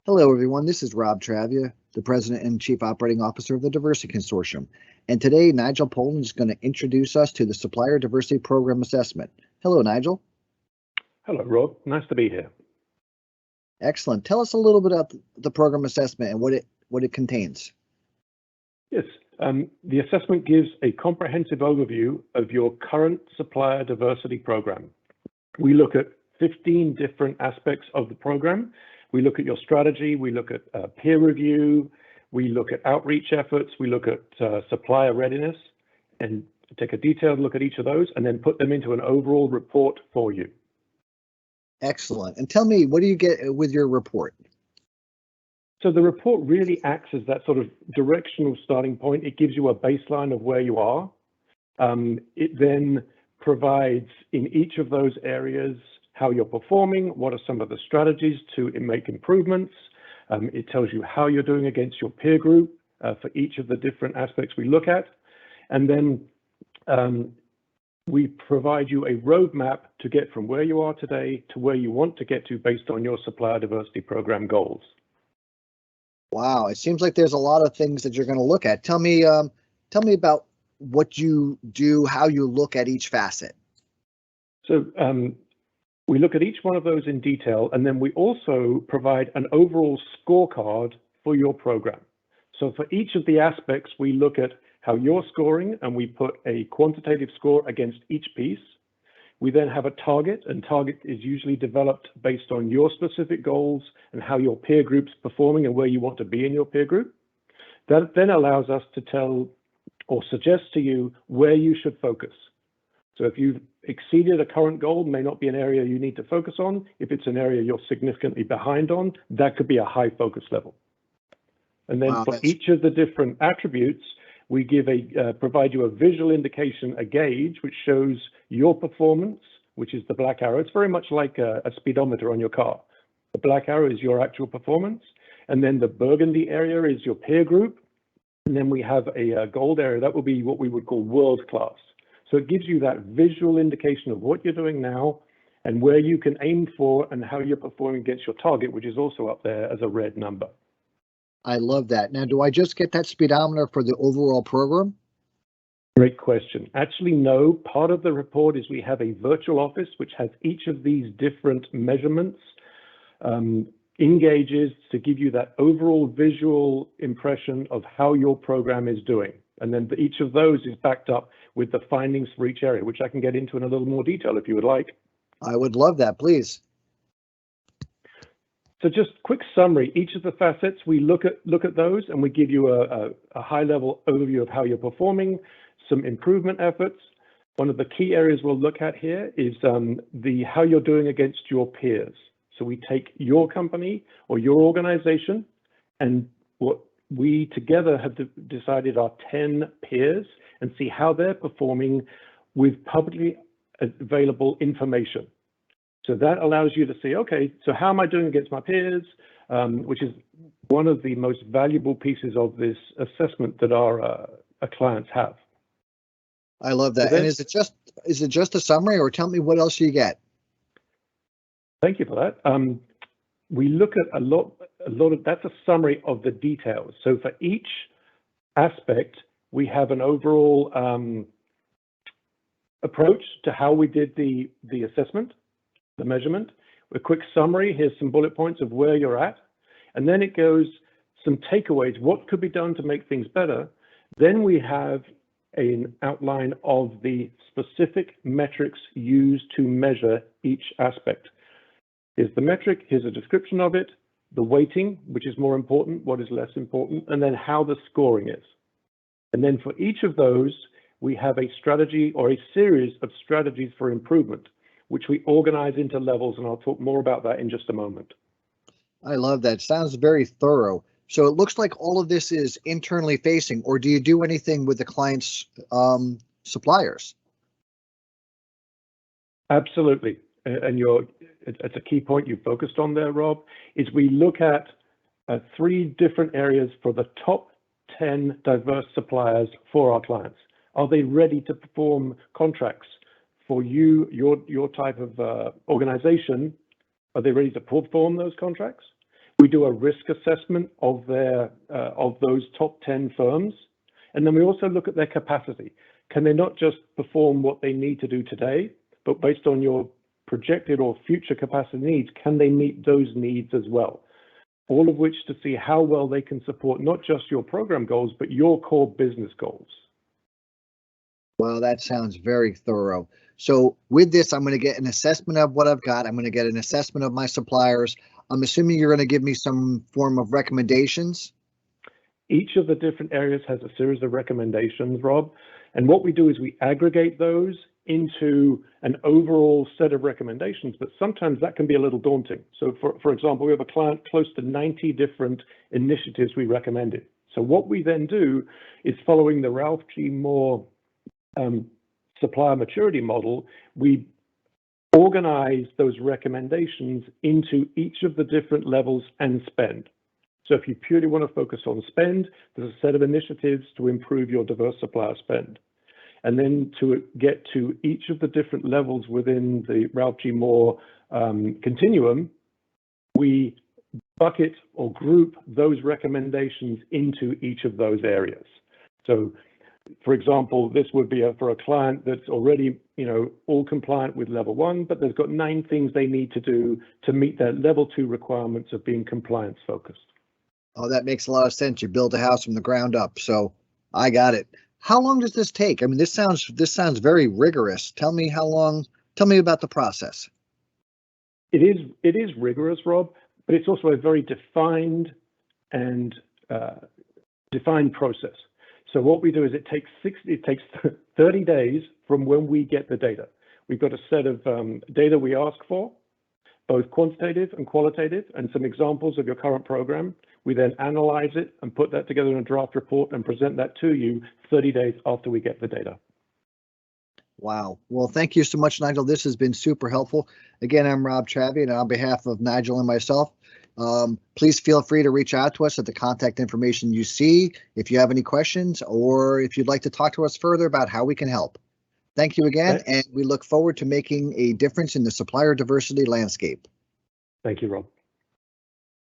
Hello, everyone. This is Rob Travia, the President and Chief Operating Officer of the Diversity Consortium. And today, Nigel Poland is going to introduce us to the Supplier Diversity Program Assessment. Hello, Nigel. Hello, Rob. Nice to be here. Excellent. Tell us a little bit about the program assessment and what it contains. Yes, the assessment gives a comprehensive overview of your current supplier diversity program. We look at 15 different aspects of the program. We look at your strategy, we look at peer review, we look at outreach efforts, we look at supplier readiness, and take a detailed look at each of those and then put them into an overall report for you. Excellent. And tell me, what do you get with your report? So the report really acts as that sort of directional starting point. It gives you a baseline of where you are. It then provides in each of those areas how you're performing, what are some of the strategies to make improvements. It tells you how you're doing against your peer group for each of the different aspects we look at. And then we provide you a roadmap to get from where you are today to where you want to get to based on your supplier diversity program goals. Wow, it seems like there's a lot of things that you're going to look at. Tell me about what you do, how you look at each facet. So we look at each one of those in detail, and then we also provide an overall scorecard for your program. So for each of the aspects, we look at how you're scoring, and we put a quantitative score against each piece. We then have a target, and target is usually developed based on your specific goals and how your peer group's performing and where you want to be in your peer group. That then allows us to tell or suggest to you where you should focus. So if you've exceeded a current goal, may not be an area you need to focus on. If it's an area you're significantly behind on, that could be a high focus level. And then for each of the different attributes, we provide you a visual indication, a gauge, which shows your performance, which is the black arrow. It's very much like a speedometer on your car. The black arrow is your actual performance. And then the burgundy area is your peer group. And then we have a gold area. That will be what we would call world class. So it gives you that visual indication of what you're doing now and where you can aim for and how you're performing against your target, which is also up there as a red number. I love that. Now, do I just get that speedometer for the overall program? Great question. Actually, no. Part of the report is we have a virtual office which has each of these different measurements in gauges to give you that overall visual impression of how your program is doing. And then each of those is backed up with the findings for each area, which I can get into in a little more detail if you would like. I would love that, please. So just quick summary, each of the facets, we look at those and we give you a high level overview of how you're performing, some improvement efforts. One of the key areas we'll look at here is how you're doing against your peers. So we take your company or your organization and what we together have decided are 10 peers and see how they're performing with publicly available information. So that allows you to see, okay, so how am I doing against my peers, which is one of the most valuable pieces of this assessment that our clients have. I love that. And is it just a summary, or tell me what else you get? Thank you for that. We look at a lot of, that's a summary of the details. So for each aspect, we have an overall approach to how we did the assessment, the measurement. A quick summary, here's some bullet points of where you're at. And then it goes some takeaways, what could be done to make things better. Then we have an outline of the specific metrics used to measure each aspect. Here's the metric, here's a description of it, the weighting, which is more important, what is less important, and then how the scoring is. And then for each of those, we have a strategy or a series of strategies for improvement, which we organize into levels, and I'll talk more about that in just a moment. I love that. Sounds very thorough. So it looks like all of this is internally facing, or do you do anything with the client's suppliers? Absolutely. And it's a key point you focused on there, Rob, is we look at 3 different areas for the top 10 diverse suppliers for our clients. Are they ready to perform contracts for you, your type of organization? Are they ready to perform those contracts? We do a risk assessment of those top 10 firms. And then we also look at their capacity. Can they not just perform what they need to do today, but based on your projected or future capacity needs, can they meet those needs as well? All of which to see how well they can support not just your program goals, but your core business goals. Well, that sounds very thorough. So with this, I'm going to get an assessment of what I've got. I'm going to get an assessment of my suppliers. I'm assuming you're going to give me some form of recommendations. Each of the different areas has a series of recommendations, Rob. And what we do is we aggregate those into an overall set of recommendations, but sometimes that can be a little daunting. So for example, we have a client close to 90 different initiatives we recommended. So what we then do is, following the Ralph G. Moore supplier maturity model, we organize those recommendations into each of the different levels and spend. So if you purely want to focus on spend, there's a set of initiatives to improve your diverse supplier spend. And then to get to each of the different levels within the Ralph G. Moore continuum, we bucket or group those recommendations into each of those areas. So for example, this would be for a client that's already, all compliant with level 1, but they've got 9 things they need to do to meet their level 2 requirements of being compliance focused. Oh, that makes a lot of sense. You build a house from the ground up. So I got it. How long does this take? I mean, this sounds very rigorous. Tell me how long. Tell me about the process. It is rigorous, Rob, but it's also a very defined and defined process. So what we do is it takes 30 days from when we get the data. We've got a set of data we ask for, both quantitative and qualitative, and some examples of your current program. We then analyze it and put that together in a draft report and present that to you 30 days after we get the data. Wow. Well, thank you so much, Nigel. This has been super helpful. Again, I'm Rob Travia, and on behalf of Nigel and myself, please feel free to reach out to us at the contact information you see if you have any questions, or if you'd like to talk to us further about how we can help. Thank you again, and we look forward to making a difference in the supplier diversity landscape. Thank you, Rob.